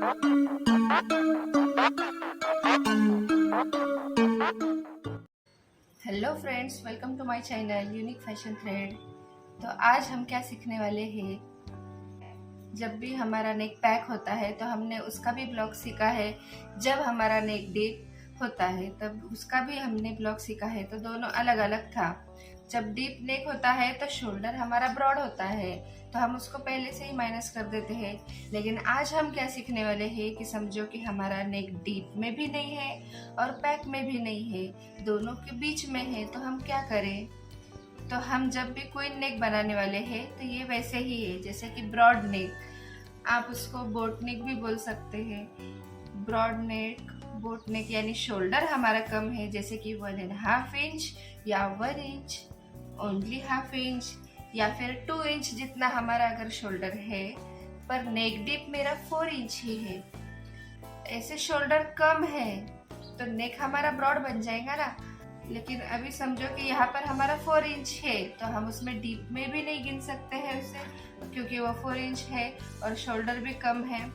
Hello friends, welcome to my channel unique fashion thread. तो आज हम क्या सीखने वाले हैं, जब भी हमारा नेक पैक होता है तो हमने उसका भी ब्लॉग सीखा है। जब हमारा नेक डीप होता है तब उसका भी हमने ब्लॉग सीखा है, तो दोनों अलग अलग था। जब डीप नेक होता है तो शोल्डर हमारा ब्रॉड होता है, तो हम उसको पहले से ही माइनस कर देते हैं। लेकिन आज हम क्या सीखने वाले हैं कि समझो कि हमारा नेक डीप में भी नहीं है और पैक में भी नहीं है, दोनों के बीच में है। तो हम क्या करें? तो हम जब भी कोई नेक बनाने वाले हैं तो ये वैसे ही है, जैसे कि ब्रॉड नेक, आप उसको बोट नेक भी बोल सकते हैं। ब्रॉड नेक, बोट नेक यानी शोल्डर हमारा कम है, जैसे कि 1.5 इंच या 1 इंच, ओनली हाफ इंच, या फिर 2 इंच जितना हमारा अगर शोल्डर है, पर नेक डीप मेरा 4 इंच ही है। ऐसे शोल्डर कम है तो नेक हमारा ब्रॉड बन जाएगा ना। लेकिन अभी समझो कि यहाँ पर हमारा 4 इंच है, तो हम उसमें डीप में भी नहीं गिन सकते हैं उसे, क्योंकि वो 4 इंच है और शोल्डर भी कम है।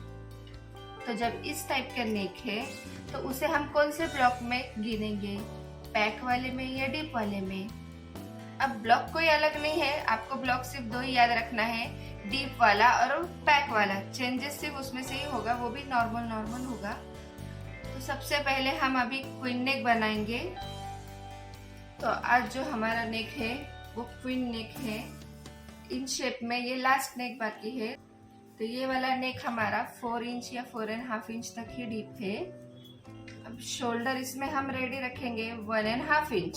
तो जब इस टाइप का नेक है तो उसे हम कौन से ब्लॉक में गिनेंगे, पैक वाले में या डीप वाले में? अब ब्लॉक कोई अलग नहीं है, आपको ब्लॉक सिर्फ 2 ही याद रखना है, डीप वाला और पैक वाला। चेंजेस सिर्फ उसमें से ही होगा, वो भी नॉर्मल होगा। तो सबसे पहले हम अभी क्वीन नेक बनाएंगे। तो आज जो हमारा नेक है वो क्वीन नेक है, इन शेप में। ये लास्ट नेक बाकी है। तो ये वाला नेक हमारा 4 इंच या 4.5 इंच तक ही डीप है। अब शोल्डर इसमें हम रेडी रखेंगे 1.5 इंच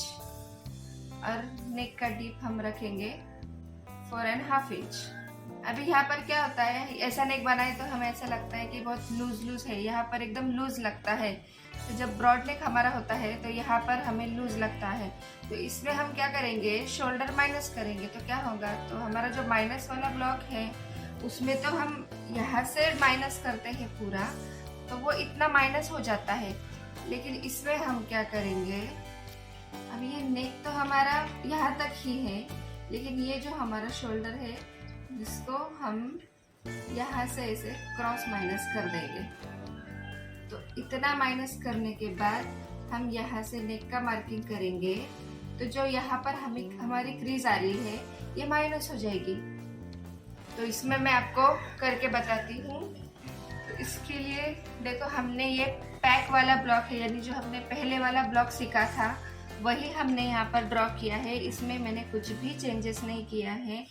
और नेक का डीप हम रखेंगे 4.5 इंच। अभी यहाँ पर क्या होता है, ऐसा नेक बनाए तो हमें ऐसा लगता है कि बहुत लूज है, यहाँ पर एकदम लूज लगता है। तो जब ब्रॉड नेक हमारा होता है तो यहाँ पर हमें लूज लगता है। तो इसमें हम क्या करेंगे, शोल्डर माइनस करेंगे। तो क्या होगा, तो हमारा जो माइनस वाला ब्लॉक है उसमें तो हम यहाँ से माइनस करते हैं पूरा, तो वो इतना माइनस हो जाता है। लेकिन इसमें हम क्या करेंगे, अब ये नेक तो हमारा यहाँ तक ही है, लेकिन ये जो हमारा शोल्डर है जिसको हम यहाँ से ऐसे क्रॉस माइनस कर देंगे। तो इतना माइनस करने के बाद हम यहाँ से नेक का मार्किंग करेंगे। तो जो यहाँ पर हमारी क्रीज आ रही है ये माइनस हो जाएगी। तो इसमें मैं आपको करके बताती हूँ। तो इसके लिए देखो, हमने ये पैक वाला ब्लॉक है, यानी जो हमने पहले वाला ब्लॉक सीखा था वही हमने यहाँ पर ड्रॉ किया है। इसमें मैंने कुछ भी चेंजेस नहीं किया है।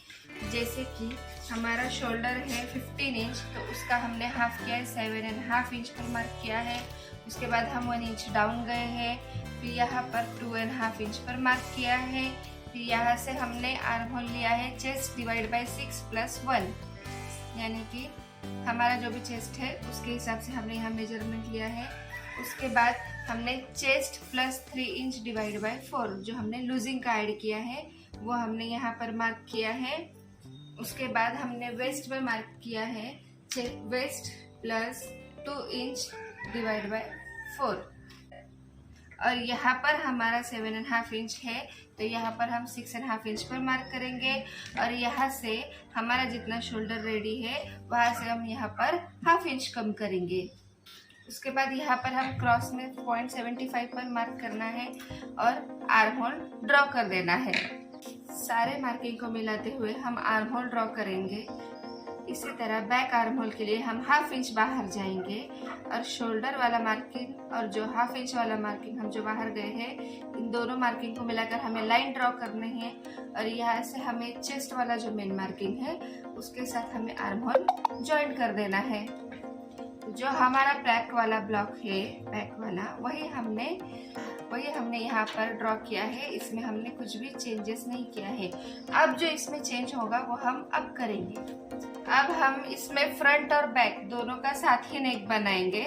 जैसे कि हमारा शोल्डर है 15 इंच, तो उसका हमने हाफ किया है, 7.5 इंच पर मार्क किया है। उसके बाद हम 1 इंच डाउन गए हैं, फिर यहाँ पर 2.5 इंच पर मार्क किया है। फिर यहाँ से हमने आर्म होल लिया है चेस्ट डिवाइड बाय 6 + 1, यानी कि हमारा जो भी चेस्ट है उसके हिसाब से हमने यहाँ मेजरमेंट लिया है। उसके बाद हमने चेस्ट +3 इंच डिवाइड बाय 4, जो हमने लूजिंग का ऐड किया है वो हमने यहाँ पर मार्क किया है। उसके बाद हमने वेस्ट में मार्क किया है वेस्ट +2 इंच डिवाइड बाय 4, और यहाँ पर हमारा 7.5 इंच है, तो यहाँ पर हम 6.5 इंच पर मार्क करेंगे। और यहाँ से हमारा जितना शोल्डर रेडी है वहाँ से हम यहाँ पर हाफ इंच कम करेंगे। उसके बाद यहाँ पर हम क्रॉस में 0.75 पर मार्क करना है और आर्म होल ड्रॉ कर देना है। सारे मार्किंग को मिलाते हुए हम आर्म होल ड्रॉ करेंगे। इसी तरह बैक आर्म होल के लिए हम हाफ इंच बाहर जाएंगे, और शोल्डर वाला मार्किंग और जो हाफ इंच वाला मार्किंग हम जो बाहर गए हैं, इन दोनों मार्किंग को मिलाकर हमें लाइन ड्रॉ करनी है। और यहाँ से हमें चेस्ट वाला जो मेन मार्किंग है उसके साथ हमें आर्म होल ज्वाइन कर देना है। जो हमारा पैक वाला ब्लॉक है, पैक वाला, वही हमने यहाँ पर ड्रॉ किया है। इसमें हमने कुछ भी चेंजेस नहीं किया है। अब जो इसमें चेंज होगा वो हम अब करेंगे। अब हम इसमें फ्रंट और बैक दोनों का साथ ही नेक बनाएंगे।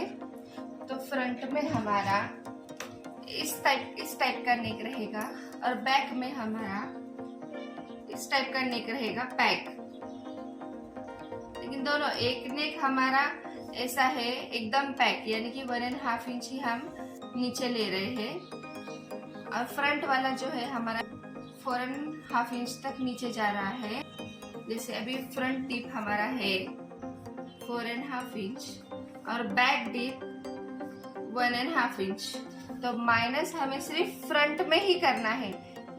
तो फ्रंट में हमारा इस टाइप का नेक रहेगा, और बैक में हमारा इस टाइप का नेक रहेगा पैक। लेकिन दोनों, एक नेक हमारा ऐसा है एकदम पैक, यानी कि 1.5 इंच ही हम नीचे ले रहे हैं, और फ्रंट वाला जो है हमारा 4.5 इंच तक नीचे जा रहा है। जैसे अभी फ्रंट टिप हमारा है 4.5 इंच, और बैक डीप 1.5 इंच। तो माइनस हमें सिर्फ फ्रंट में ही करना है,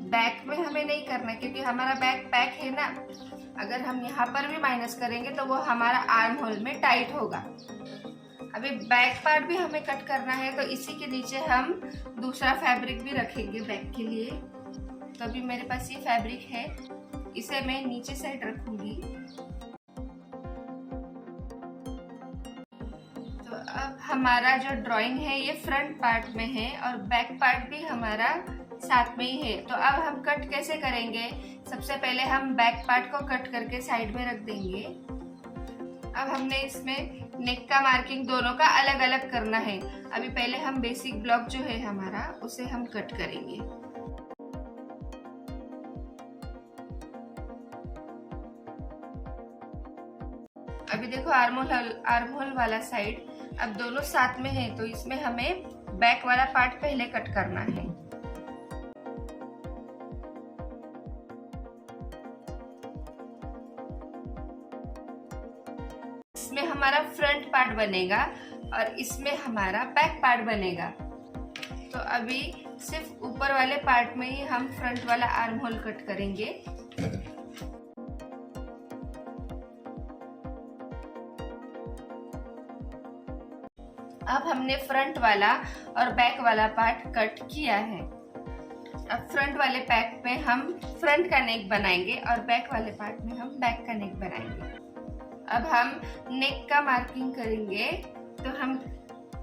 बैक में हमें नहीं करना, क्योंकि हमारा बैक पैक है ना। अगर हम यहाँ पर भी माइनस करेंगे तो वो हमारा आर्म होल में टाइट होगा। अभी बैक पार्ट भी हमें कट करना है, तो इसी के नीचे हम दूसरा फैब्रिक भी रखेंगे बैक के लिए। तो अभी मेरे पास ये फैब्रिक है, इसे मैं नीचे साइड रखूंगी। तो अब हमारा जो ड्राइंग है ये फ्रंट पार्ट में है और बैक पार्ट भी हमारा साथ में ही है। तो अब हम कट कैसे करेंगे? सबसे पहले हम बैक पार्ट को कट करके साइड में रख देंगे। अब हमने इसमें नेक का मार्किंग दोनों का अलग अलग करना है। अभी पहले हम बेसिक ब्लॉक जो है हमारा, उसे हम कट करेंगे। अभी देखो आर्म होल वाला साइड अब दोनों साथ में है, तो इसमें हमें बैक वाला पार्ट पहले कट करना है। इसमें हमारा फ्रंट पार्ट बनेगा और इसमें हमारा बैक पार्ट बनेगा। तो अभी सिर्फ ऊपर वाले पार्ट में ही हम फ्रंट वाला आर्म होल कट करेंगे। अब हमने फ्रंट वाला और बैक वाला पार्ट कट किया है। अब फ्रंट वाले पैक में हम फ्रंट का नेक बनाएंगे और बैक वाले पार्ट में हम बैक का नेक बनाएंगे। अब हम नेक का मार्किंग करेंगे, तो हम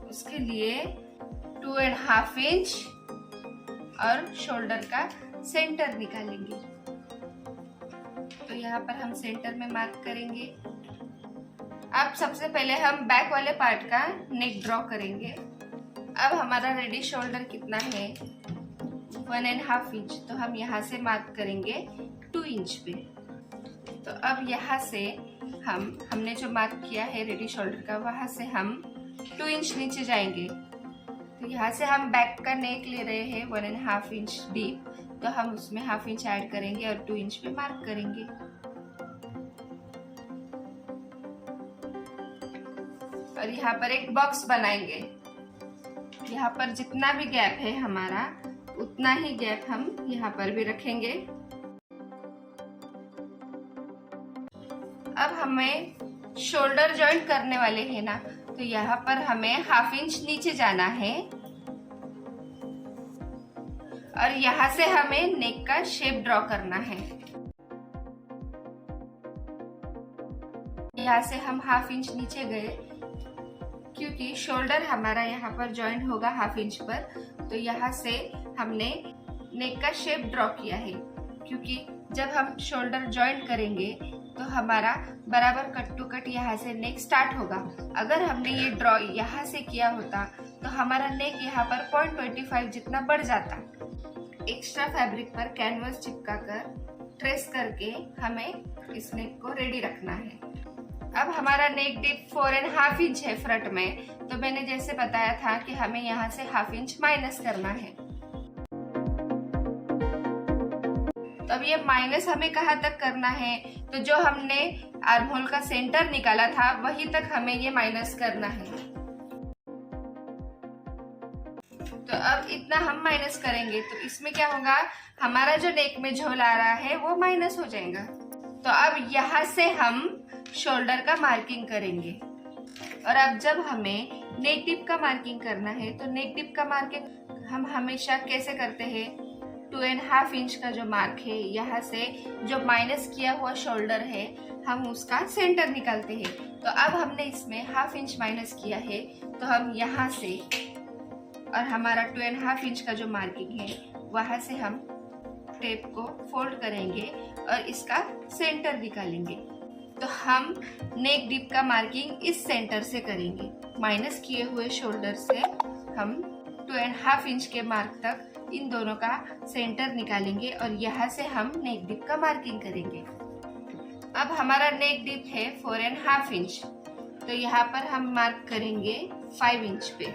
उसके लिए 2.5 इंच और शोल्डर का सेंटर निकालेंगे। तो यहाँ पर हम सेंटर में मार्क करेंगे। अब सबसे पहले हम बैक वाले पार्ट का नेक ड्रॉ करेंगे। अब हमारा रेडी शोल्डर कितना है? 1.5 इंच। तो हम यहाँ से मार्क करेंगे 2 इंच पे। तो अब यहाँ से हमने जो मार्क किया है रेडी शोल्डर का, वहां से हम 2 इंच नीचे जाएंगे। तो यहाँ से हम बैक का नेक ले रहे हैं 1.5 इंच डीप, तो हम उसमें 1/2 इंच ऐड करेंगे और 2 इंच पे मार्क करेंगे। और यहाँ पर एक बॉक्स बनाएंगे। यहाँ पर जितना भी गैप है हमारा, उतना ही गैप हम यहाँ पर भी रखेंगे। अब हमें शोल्डर जॉइंट करने वाले हैं ना, तो यहाँ पर हमें 1/2 इंच नीचे जाना है और यहाँ से हमें नेक का शेप ड्रॉ करना है। यहाँ से हम 1/2 इंच नीचे गए, क्योंकि शोल्डर हमारा यहाँ पर जॉइंट होगा 1/2 इंच पर। तो यहाँ से हमने नेक का शेप ड्रॉ किया है, क्योंकि जब हम शोल्डर जॉइंट करेंगे तो हमारा बराबर कट टू कट यहाँ से नेक स्टार्ट होगा। अगर हमने ये ड्रॉ यहाँ से किया होता तो हमारा नेक यहाँ पर 0.25 जितना बढ़ जाता। एक्स्ट्रा फैब्रिक पर कैनवस चिपका कर ट्रेस करके हमें इस नेक को रेडी रखना है। अब हमारा नेक डिप 4.5 इंच है फ्रंट में, तो मैंने जैसे बताया था कि हमें यहाँ से 1/2 इंच माइनस करना है। तो अब ये माइनस हमें कहाँ तक करना है? तो जो हमने आर्म होल का सेंटर निकाला था वहीं तक हमें ये माइनस करना है। तो अब इतना हम माइनस करेंगे, तो इसमें क्या होगा? हमारा जो नेक में झोल आ रहा है वो माइनस हो जाएगा। तो अब यहाँ से हम शोल्डर का मार्किंग करेंगे। और अब जब हमें नेक डिप का मार्किंग करना है, तो नेक डिप का मार्किंग हम हमेशा कैसे करते हैं? 2.5 इंच का जो मार्क है, यहाँ से जो माइनस किया हुआ शोल्डर है, हम उसका सेंटर निकालते हैं। तो अब हमने इसमें 1/2 इंच माइनस किया है, तो हम यहाँ से और हमारा 2.5 इंच का जो मार्किंग है, वहां से हम टेप को फोल्ड करेंगे और इसका सेंटर निकालेंगे। तो हम नेक डिप का मार्किंग इस सेंटर से करेंगे। माइनस किए हुए शोल्डर से हम 2.5 इंच के मार्क तक इन दोनों का सेंटर निकालेंगे और यहाँ से हम नेक डिप का मार्किंग करेंगे। अब हमारा नेक डिप है 4.5 इंच, तो यहाँ पर हम मार्क करेंगे 5 इंच पे।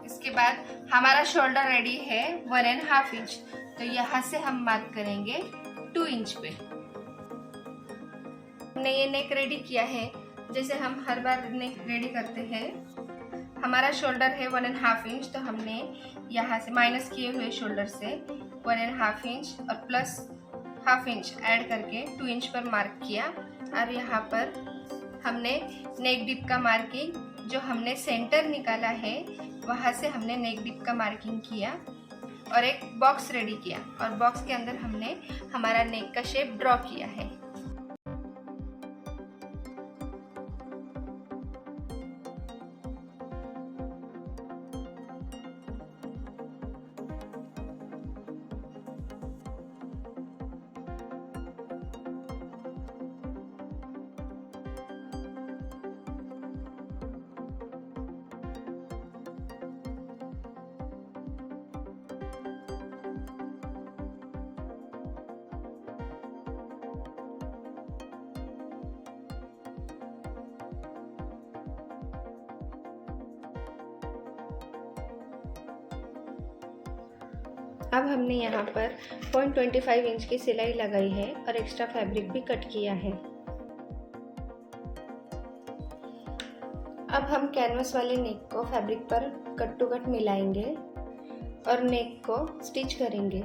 इसके बाद हमारा शोल्डर रेडी है 1.5 इंच, तो यहाँ से हम मार्क करेंगे 2 इंच पे। हमने ये नेक रेडी किया है, जैसे हम हर बार नेक रेडी करते हैं। हमारा शोल्डर है 1.5 इंच, तो हमने यहाँ से माइनस किए हुए शोल्डर से 1.5 इंच और प्लस ½ इंच ऐड करके 2 इंच पर मार्क किया। और यहाँ पर हमने नेक डिप का मार्किंग जो हमने सेंटर निकाला है वहाँ से हमने नेक डिप का मार्किंग किया और एक बॉक्स रेडी किया और बॉक्स के अंदर हमने हमारा नेक का शेप ड्रॉ किया है। अब हमने यहाँ पर 0.25 इंच की सिलाई लगाई है और एक्स्ट्रा फैब्रिक भी कट किया है। अब हम कैनवस वाले नेक को फैब्रिक पर कट टू कट मिलाएंगे और नेक को स्टिच करेंगे।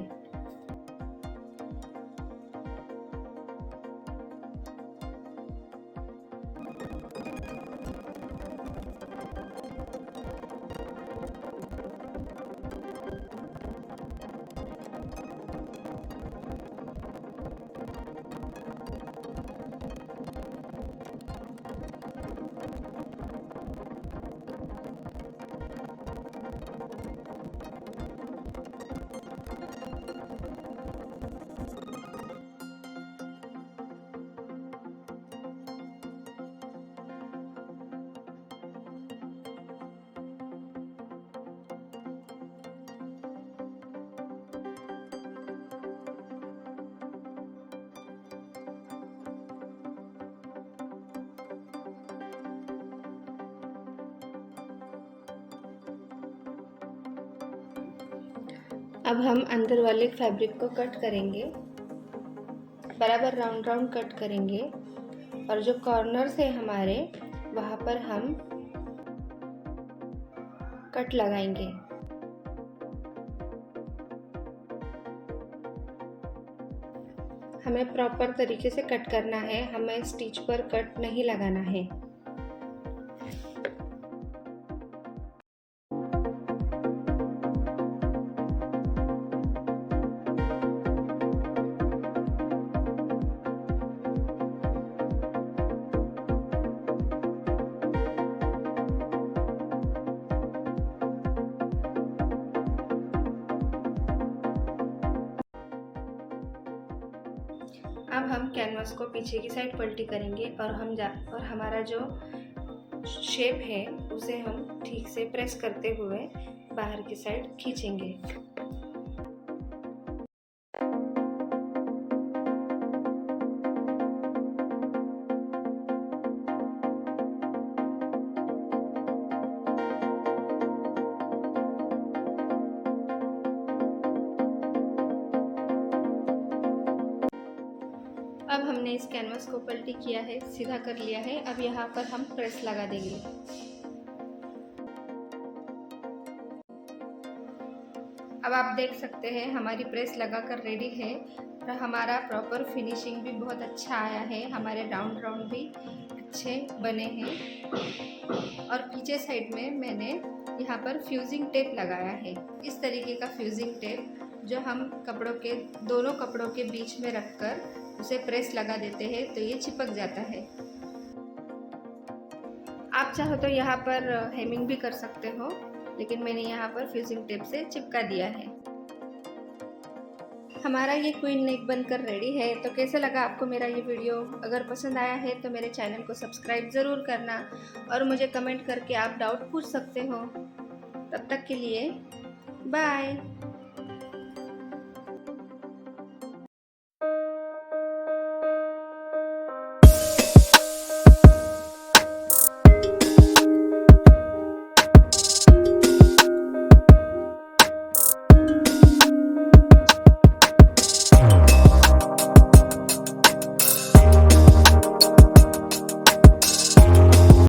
अब हम अंदर वाले फैब्रिक को कट करेंगे, बराबर राउंड राउंड कट करेंगे और जो कॉर्नर्स है हमारे वहाँ पर हम कट लगाएंगे। हमें प्रॉपर तरीके से कट करना है, हमें स्टिच पर कट नहीं लगाना है। अब हम कैनवास को पीछे की साइड पलटी करेंगे और हमारा जो शेप है उसे हम ठीक से प्रेस करते हुए बाहर की साइड खींचेंगे। अब हमने इस कैनवास को पलटी किया है, सीधा कर लिया है। अब यहाँ पर हम प्रेस लगा देंगे। अब आप देख सकते हैं हमारी प्रेस लगाकर रेडी है और हमारा प्रॉपर फिनिशिंग भी बहुत अच्छा आया है। हमारे राउंड राउंड भी अच्छे बने हैं और पीछे साइड में मैंने यहाँ पर फ्यूजिंग टेप लगाया है। इस तरीके का फ्यूजिंग टेप जो हम दोनों कपड़ों के बीच में रखकर उसे प्रेस लगा देते हैं तो ये चिपक जाता है। आप चाहो तो यहाँ पर हेमिंग भी कर सकते हो, लेकिन मैंने यहाँ पर फ्यूजिंग टेप से चिपका दिया है। हमारा ये क्वीन नेक बनकर रेडी है। तो कैसा लगा आपको मेरा ये वीडियो? अगर पसंद आया है तो मेरे चैनल को सब्सक्राइब ज़रूर करना और मुझे कमेंट करके आप डाउट पूछ सकते हो। तब तक के लिए बाय।